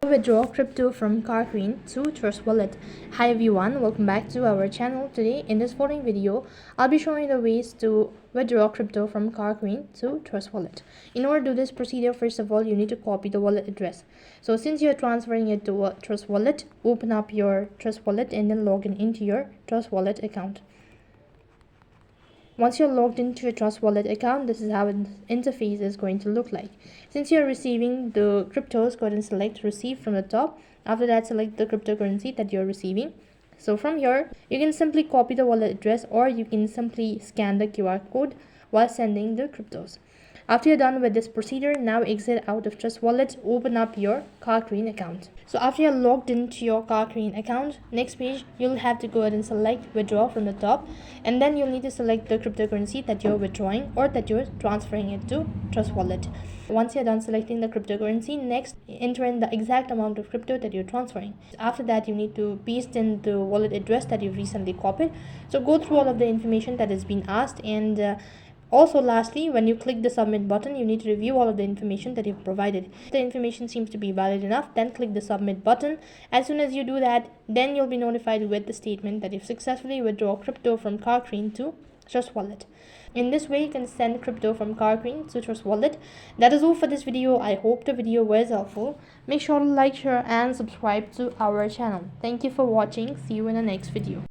Withdraw crypto from Kraken to Trust Wallet. Hi everyone, welcome back to our channel. Today in this following video, I'll be showing the ways to withdraw crypto from Kraken to Trust Wallet. In order to do this procedure, first of all, you need to copy the wallet address. So since you're transferring it to a Trust Wallet, open up your Trust Wallet and then log in into your Trust Wallet account. Once you're logged into your Trust Wallet account, this is how the interface is going to look like. Since you're receiving the cryptos, go ahead and select receive from the top. After that, select the cryptocurrency that you're receiving. So from here, you can simply copy the wallet address, or you can simply scan the QR code while sending the cryptos. After you're done with this procedure, now exit out of Trust Wallet, open up your Kraken account. So after you're logged into your Kraken account, next page, you'll have to go ahead and select withdraw from the top, and then you'll need to select the cryptocurrency that you're withdrawing or that you're transferring it to Trust Wallet. Once you're done selecting the cryptocurrency, next enter in the exact amount of crypto that you're transferring. After that, you need to paste in the wallet address that you've recently copied. So go through all of the information that has been asked, and also, lastly, when you click the submit button, you need to review all of the information that you've provided. If the information seems to be valid enough, then click the submit button. As soon as you do that, then you'll be notified with the statement that you've successfully withdrawn crypto from Kraken to Trust Wallet. In this way, you can send crypto from Kraken to Trust Wallet. That is all for this video. I hope the video was helpful. Make sure to like, share and subscribe to our channel. Thank you for watching. See you in the next video.